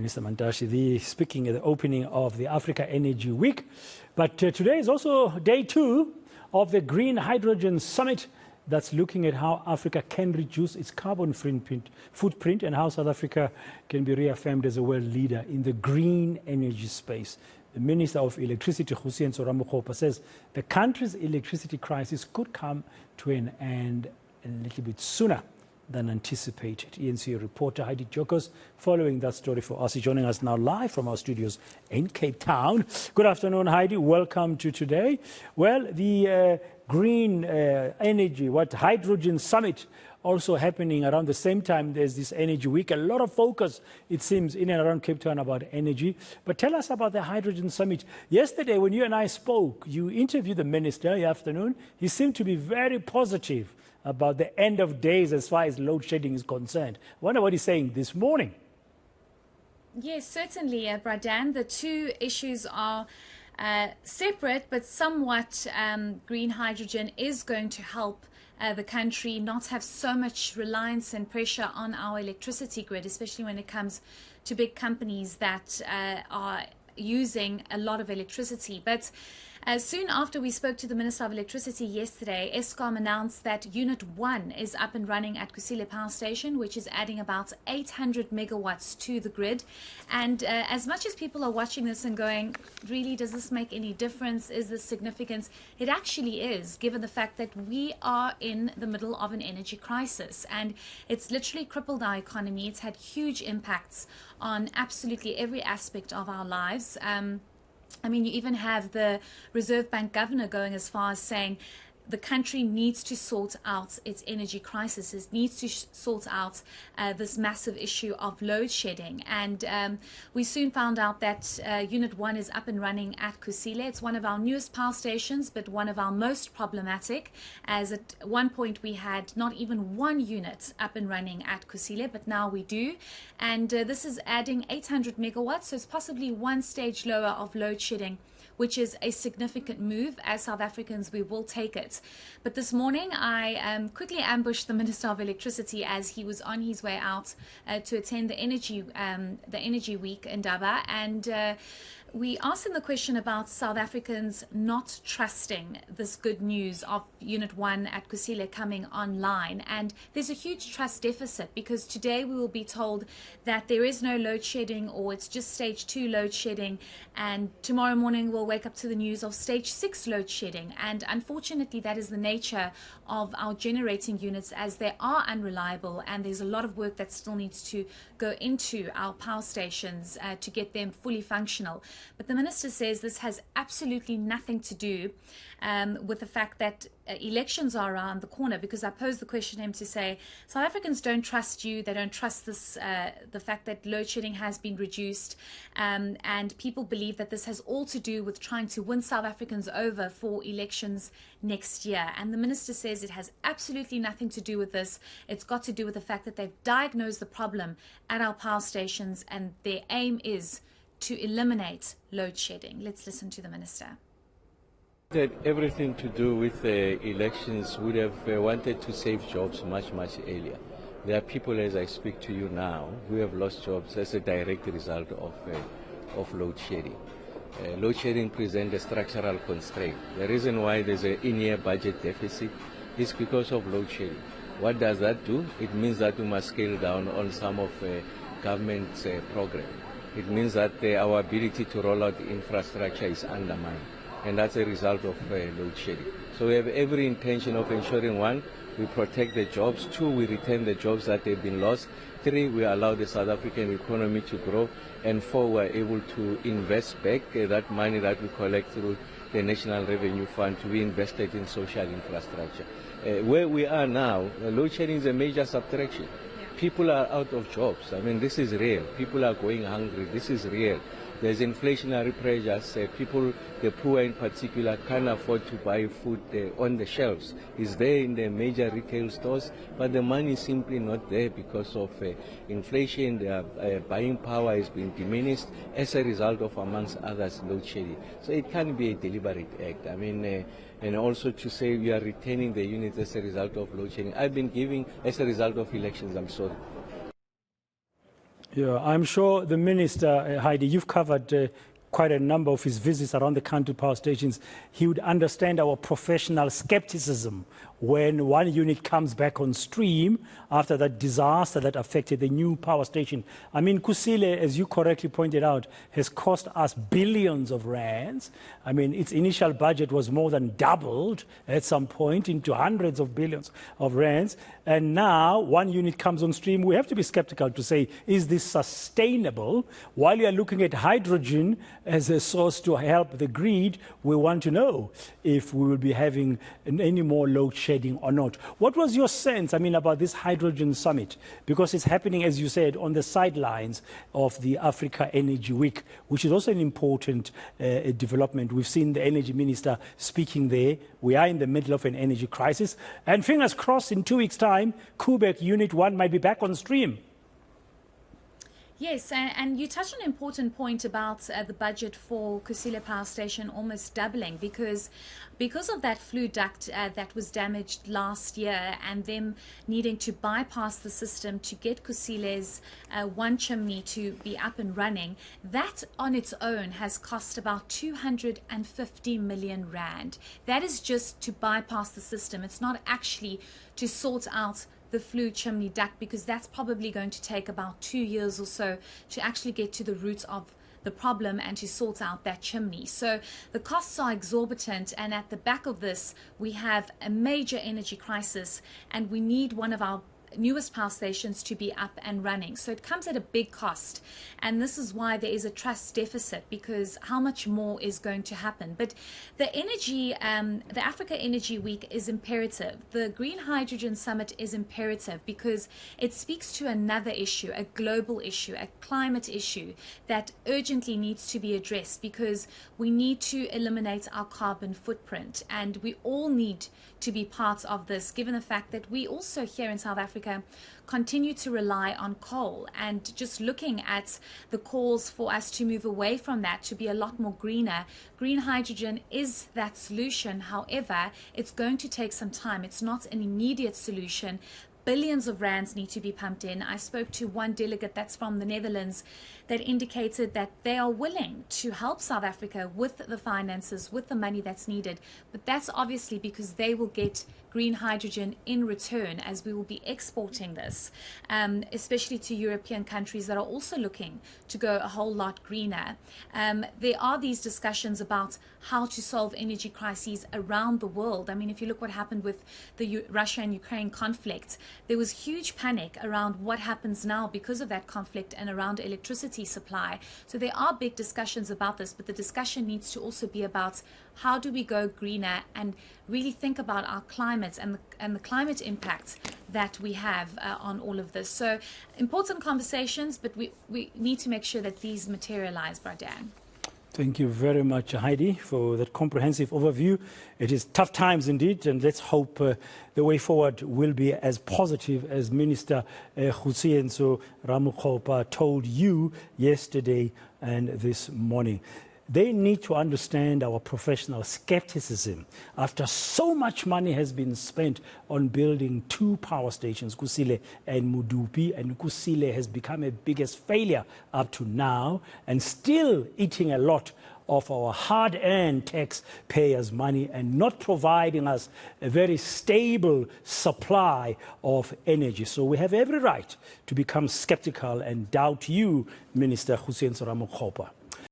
Mr. Mantashe, speaking at the opening of the Africa Energy Week. But today is also day 2 of the Green Hydrogen Summit that's looking at how Africa can reduce its carbon footprint and how South Africa can be reaffirmed as a world leader in the green energy space. The Minister of Electricity, Hussein Soramokgopa, says the country's electricity crisis could come to an end a little bit sooner than anticipated. eNCA reporter Heidi Giokos following that story for us. She's joining us now live from our studios in Cape Town. Good afternoon, Heidi. Welcome to today. Well, the green energy, hydrogen summit also happening around the same time there's this energy week. A lot of focus, it seems, in and around Cape Town about energy. But tell us about the hydrogen summit. Yesterday, when you and I spoke, you interviewed the minister in the afternoon. He seemed to be very positive about the end of days as far as load shedding is concerned. I wonder what he's saying this morning. Yes, certainly, Bradan. The two issues are separate, but somewhat green hydrogen is going to help the country not have so much reliance and pressure on our electricity grid, especially when it comes to big companies that are using a lot of electricity. But soon after we spoke to the Minister of Electricity yesterday, Eskom announced that Unit 1 is up and running at Kusile Power Station, which is adding about 800 megawatts to the grid. And as much as people are watching this and going, really, does this make any difference? Is this significant? It actually is, given the fact that we are in the middle of an energy crisis. And it's literally crippled our economy. It's had huge impacts on absolutely every aspect of our lives. I mean, you even have the Reserve Bank governor going as far as saying the country needs to sort out its energy crisis. It needs to sort out this massive issue of load shedding. And we soon found out that Unit 1 is up and running at Kusile. It's one of our newest power stations, but one of our most problematic, as at one point we had not even one unit up and running at Kusile, but now we do. And this is adding 800 megawatts, so it's possibly one stage lower of load shedding, which is a significant move. As South Africans, we will take it. But this morning, I quickly ambushed the Minister of Electricity as he was on his way out to attend the Energy Week in Daba, and we asked him the question about South Africans not trusting this good news of Unit 1 at Kusile coming online. And there's a huge trust deficit, because today we will be told that there is no load shedding, or it's just stage 2 load shedding, and tomorrow morning we'll wake up to the news of stage 6 load shedding. And unfortunately, that is the nature of our generating units, as they are unreliable, and there's a lot of work that still needs to go into our power stations to get them fully functional. But the minister says this has absolutely nothing to do with the fact that elections are around the corner, because I posed the question to him to say, South Africans don't trust you, they don't trust this, the fact that load shedding has been reduced, and people believe that this has all to do with trying to win South Africans over for elections next year. And the minister says it has absolutely nothing to do with this. It's got to do with the fact that they've diagnosed the problem at our power stations, and their aim is to eliminate load shedding. Let's listen to the minister. That everything to do with the elections would have wanted to save jobs much earlier. There are people, as I speak to you now, who have lost jobs as a direct result of load shedding. Load shedding presents a structural constraint. The reason why there's an in-year budget deficit is because of load shedding. What does that do? It means that we must scale down on some of government's programs. It means that our ability to roll out the infrastructure is undermined, and that's a result of load shedding. So we have every intention of ensuring, 1, we protect the jobs, 2, we retain the jobs that have been lost, 3, we allow the South African economy to grow, and 4, we're able to invest back that money that we collect through the National Revenue Fund to be invested in social infrastructure. Where we are now, load shedding is a major subtraction. People are out of jobs. I mean, this is real. People are going hungry. This is real. There's inflationary pressures. People, the poor in particular, can't afford to buy food on the shelves. It's there in the major retail stores, but the money is simply not there because of inflation. Their buying power has been diminished as a result of, amongst others, load shedding. So it can't be a deliberate act. I mean, and also to say we are retaining the units as a result of load shedding. I've been giving as a result of elections, I'm sorry. Yeah, I'm sure the minister, Heidi, you've covered quite a number of his visits around the country power stations. He would understand our professional skepticism when one unit comes back on stream after that disaster that affected the new power station. I mean, Kusile, as you correctly pointed out, has cost us billions of rands. I mean, its initial budget was more than doubled at some point into hundreds of billions of rands. And now one unit comes on stream. We have to be skeptical to say, is this sustainable? While you are looking at hydrogen as a source to help the grid, we want to know if we will be having any more load shedding or not. What was your sense, I mean, about this hydrogen summit? Because it's happening, as you said, on the sidelines of the Africa Energy Week, which is also an important development. We've seen the energy minister speaking there. We are in the middle of an energy crisis. And fingers crossed, in 2 weeks' time, Quebec Unit 1 might be back on stream. Yes, and you touched on an important point about the budget for Kusile Power Station almost doubling because of that flue duct that was damaged last year and them needing to bypass the system to get Kusile's one chimney to be up and running. That on its own has cost about 250 million rand. That is just to bypass the system. It's not actually to sort out the flue chimney duct, because that's probably going to take about 2 years or so to actually get to the root of the problem and to sort out that chimney. So the costs are exorbitant, and at the back of this we have a major energy crisis, and we need one of our newest power stations to be up and running. So it comes at a big cost, and this is why there is a trust deficit, because how much more is going to happen? But the energy, the Africa Energy Week is imperative. The Green Hydrogen Summit is imperative because it speaks to another issue, a global issue, a climate issue that urgently needs to be addressed, because we need to eliminate our carbon footprint, and we all need to be part of this, given the fact that we also here in South Africa continue to rely on coal. And just looking at the calls for us to move away from that, to be a lot more greener, green hydrogen is that solution. However, it's going to take some time. It's not an immediate solution. Billions of rands need to be pumped in. I spoke to one delegate that's from the Netherlands that indicated that they are willing to help South Africa with the finances, with the money that's needed. But that's obviously because they will get green hydrogen in return, as we will be exporting this, especially to European countries that are also looking to go a whole lot greener. There are these discussions about how to solve energy crises around the world. I mean, if you look what happened with the Russia and Ukraine conflict, there was huge panic around what happens now because of that conflict and around electricity supply. So there are big discussions about this, but the discussion needs to also be about how do we go greener and really think about our climate and the climate impact that we have on all of this. So important conversations, but we need to make sure that these materialize, Bradan. Thank you very much, Heidi, for that comprehensive overview. It is tough times indeed, and let's hope the way forward will be as positive as Minister Khusienso Ramokgopa told you yesterday and this morning. They need to understand our professional skepticism after so much money has been spent on building 2 power stations, Kusile and Mudupi, and Kusile has become a biggest failure up to now and still eating a lot of our hard-earned taxpayers' money and not providing us a very stable supply of energy. So we have every right to become skeptical and doubt you, Minister Khusienso Ramokgopa.